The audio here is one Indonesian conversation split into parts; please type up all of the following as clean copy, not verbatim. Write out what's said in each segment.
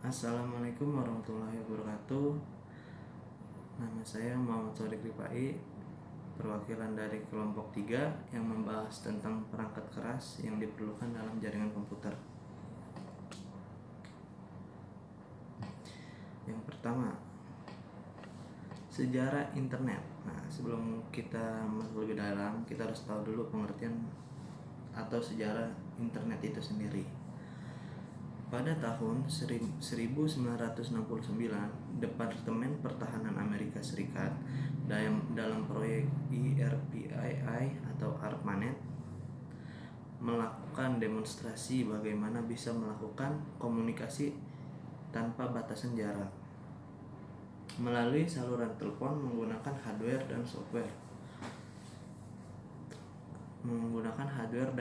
Assalamualaikum warahmatullahi wabarakatuh. Nama saya Muhammad Sodik Ripai, perwakilan dari kelompok 3 yang membahas tentang perangkat keras yang diperlukan dalam jaringan komputer. Yang pertama, sejarah internet. Nah, sebelum kita masuk lebih dalam, kita harus tahu dulu pengertian atau sejarah internet itu sendiri. Pada tahun 1969, Departemen Pertahanan Amerika Serikat dalam proyek ERPII atau ARPANET melakukan demonstrasi bagaimana bisa melakukan komunikasi tanpa batasan jarak melalui saluran telepon menggunakan hardware dan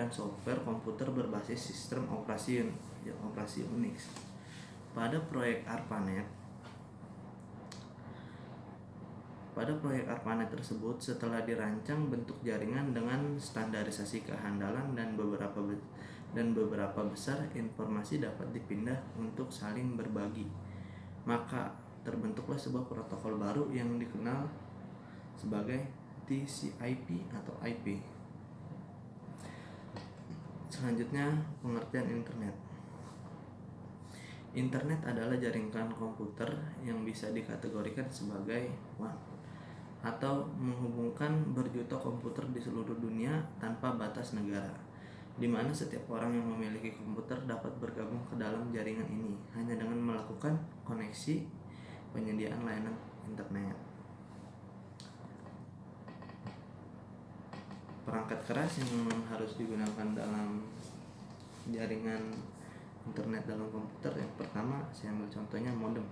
software komputer berbasis sistem operasi Unix. Pada proyek ARPANET tersebut, setelah dirancang bentuk jaringan dengan standarisasi kehandalan dan beberapa besar informasi dapat dipindah untuk saling berbagi, maka terbentuklah sebuah protokol baru yang dikenal sebagai TCP atau IP. Selanjutnya, pengertian internet. Internet adalah jaringan komputer yang bisa dikategorikan sebagai WAN atau menghubungkan berjuta komputer di seluruh dunia tanpa batas negara, di mana setiap orang yang memiliki komputer dapat bergabung ke dalam jaringan ini hanya dengan melakukan koneksi penyediaan layanan internet. Perangkat keras yang harus digunakan dalam jaringan internet dalam komputer, yang pertama saya ambil contohnya modem.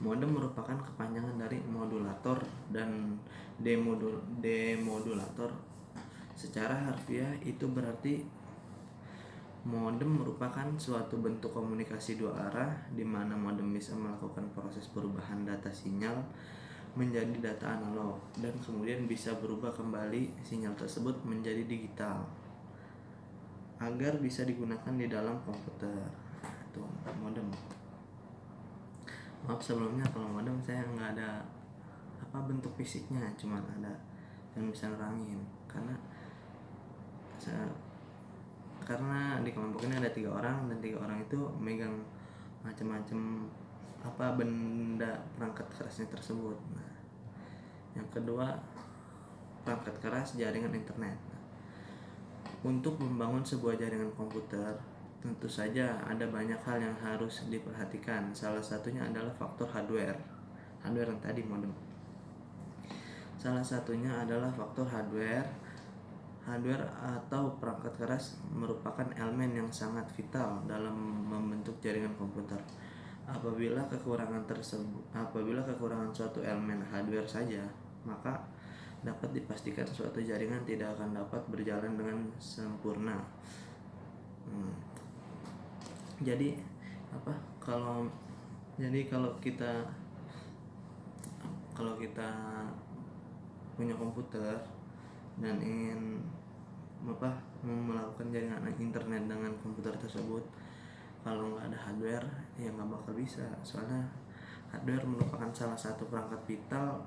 Modem merupakan kepanjangan dari modulator dan demodulator. Secara harfiah itu berarti modem merupakan suatu bentuk komunikasi dua arah di mana modem bisa melakukan proses perubahan data sinyal menjadi data analog dan kemudian bisa berubah kembali sinyal tersebut menjadi digital agar bisa digunakan di dalam komputer. Itu modem. Maaf sebelumnya kalau modem saya nggak ada bentuk fisiknya, cuma ada yang bisa nerangin karena di kelompok ini ada 3 orang dan 3 orang itu megang macam-macam benda perangkat kerasnya tersebut. Nah, yang kedua, perangkat keras jaringan internet. Untuk membangun sebuah jaringan komputer, tentu saja ada banyak hal yang harus diperhatikan. Salah satunya adalah faktor hardware yang tadi modem. Salah satunya adalah faktor hardware atau perangkat keras merupakan elemen yang sangat vital dalam membentuk jaringan komputer. Apabila kekurangan suatu elemen hardware saja, maka dapat dipastikan suatu jaringan tidak akan dapat berjalan dengan sempurna. Jadi kalau kita punya komputer dan ingin melakukan jaringan internet dengan komputer tersebut, kalau nggak ada hardware ya nggak bakal bisa, soalnya hardware merupakan salah satu perangkat vital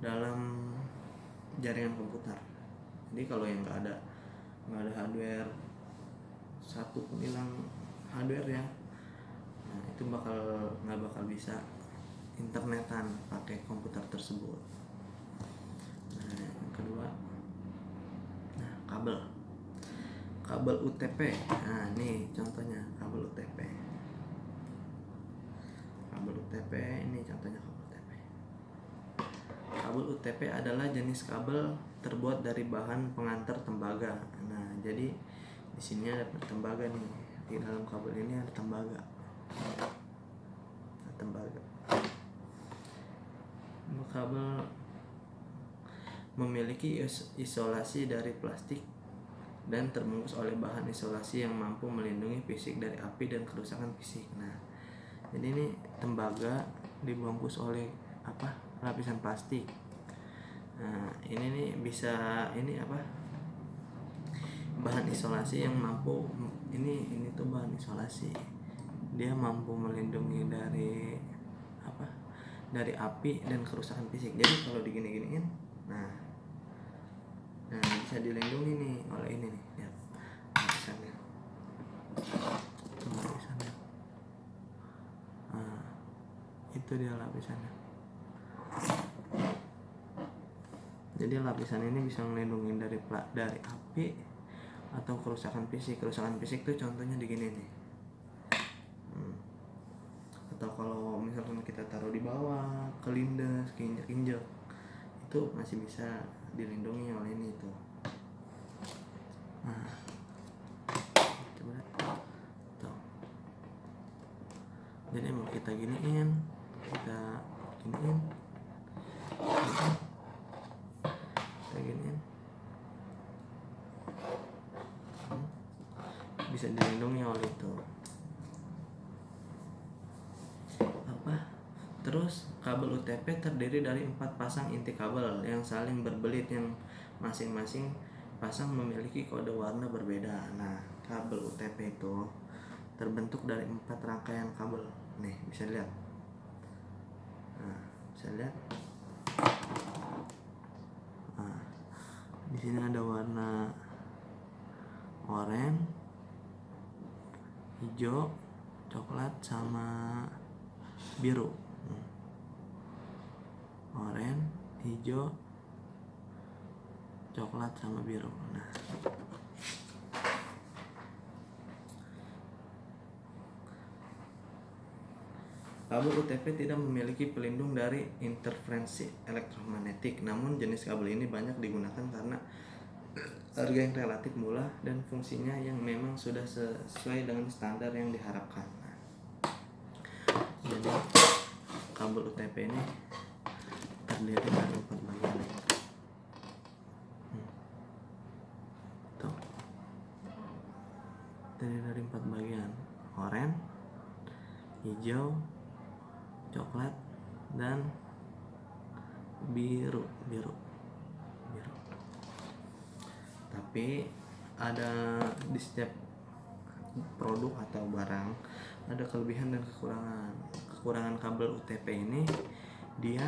dalam jaringan komputer. Jadi kalau yang nggak ada hardware, satu pun hilang hardware ya, nah itu nggak bakal bisa internetan pakai komputer tersebut. Nah, yang kedua, kabel UTP. Nah, ini contohnya kabel UTP. Kabel UTP adalah jenis kabel terbuat dari bahan pengantar tembaga. Nah, jadi di sini ada tembaga nih. Di dalam kabel ini ada tembaga. Kabel memiliki isolasi dari plastik dan terbungkus oleh bahan isolasi yang mampu melindungi fisik dari api dan kerusakan fisik. Nah, jadi ini tembaga dibungkus oleh lapisan plastik. Nah, ini bahan isolasi yang mampu ini tuh bahan isolasi dia mampu melindungi dari apa, dari api dan kerusakan fisik. Jadi kalau digini-giniin, nah bisa dilindungi nih oleh ini nih, lihat lapisannya. Nah, itu dia lapisannya. Jadi lapisan ini bisa melindungi dari api atau kerusakan fisik. Kerusakan fisik tuh contohnya digini nih. Atau kalau misalkan kita taruh di bawah, kelindes, keinjek-injek, itu masih bisa dilindungi oleh ini tuh. Nah, coba tuh. Jadi mau kita giniin, kita giniin, bisa dilindungi oleh itu. Terus kabel UTP terdiri dari 4 pasang inti kabel yang saling berbelit, yang masing-masing pasang memiliki kode warna berbeda. Nah, kabel UTP itu terbentuk dari 4 rangkaian kabel. Nih, bisa lihat. Nah, bisa lihat. Nah, di sini ada warna oranye, hijau, coklat sama biru. Oranye, hijau, coklat sama biru. Nah, kabel UTP tidak memiliki pelindung dari interferensi elektromagnetik. Namun jenis kabel ini banyak digunakan karena harga yang relatif murah dan fungsinya yang memang sudah sesuai dengan standar yang diharapkan. Nah, jadi kabel UTP ini terdiri dari 4 bagian. Tuh. Terdiri dari 4 bagian. Oranye, hijau, coklat, dan biru. Tapi ada di setiap produk atau barang ada kelebihan dan kekurangan. Kekurangan kabel UTP ini dia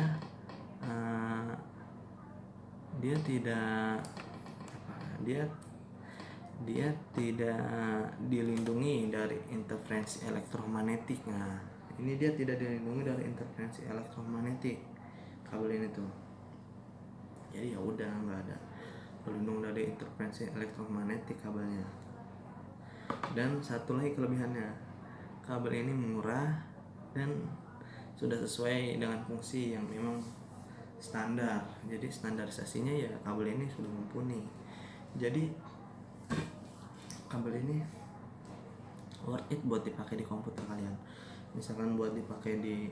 tidak dilindungi dari interferensi elektromagnetik. Nah, ini dia tidak dilindungi dari interferensi elektromagnetik kabel ini tuh. Jadi ya udah, nggak ada pelindung dari interferensi elektromagnetik kabelnya. Dan satu lagi kelebihannya, kabel ini murah dan sudah sesuai dengan fungsi yang memang standar. Jadi standarisasinya ya kabel ini sudah mumpuni. Jadi kabel ini worth it buat dipakai di komputer kalian. Misalkan buat dipakai di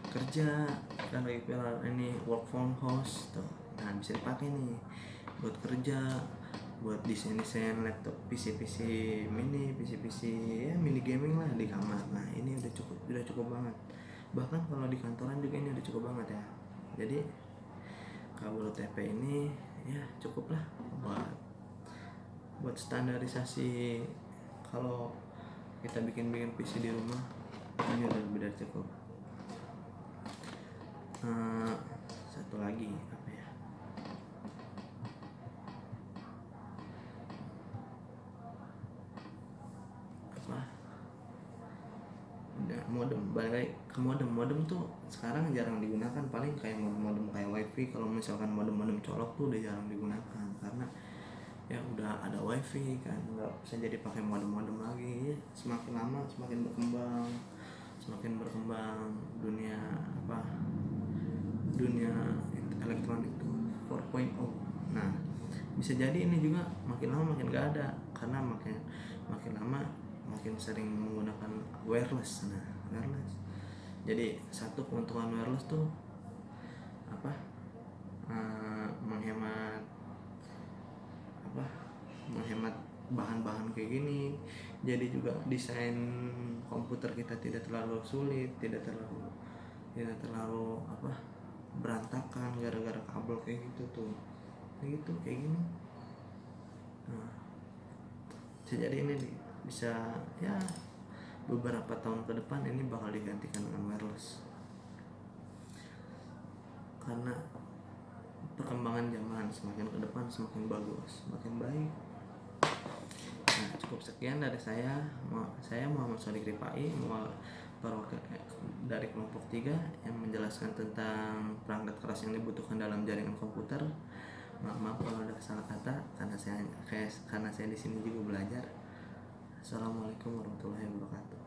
kerja, kan lagi ini work from house tuh. Nah, bisa dipakai nih buat kerja, buat desain laptop, PC mini, PC ya mini gaming lah di kamar. Nah, ini udah cukup banget. Bahkan kalau di kantoran juga ini udah cukup banget ya. Jadi kabel UTP ini ya cukup lah buat standarisasi. Kalau kita bikin PC di rumah, ini udah lebih dari cukup. Satu lagi apa ya, modem. Balik ke modem tuh sekarang jarang digunakan, paling kayak modem kayak wifi. Kalau misalkan modem colok tuh udah jarang digunakan karena ya udah ada wifi kan, nggak bisa jadi pakai modem lagi. Semakin lama semakin berkembang dunia elektronik itu 4.0. Nah, bisa jadi ini juga makin lama makin gak ada karena makin lama makin sering menggunakan wireless. Nah, wireless. Jadi satu keuntungan wireless tuh menghemat bahan-bahan kayak gini. Jadi juga desain komputer kita tidak terlalu sulit, tidak terlalu berantakan gara-gara kabel kayak gitu tuh. Kayak gini. Nah, bisa jadi ini bisa ya beberapa tahun ke depan ini bakal digantikan dengan wireless, karena perkembangan zaman semakin ke depan semakin bagus, semakin baik. Nah, cukup sekian dari saya. Saya Muhammad Shodiq Rifai, perwakilan dari kelompok 3 yang menjelaskan tentang perangkat keras yang dibutuhkan dalam jaringan komputer. Maaf kalau ada salah kata, karena saya di sini juga belajar. Assalamualaikum warahmatullahi wabarakatuh.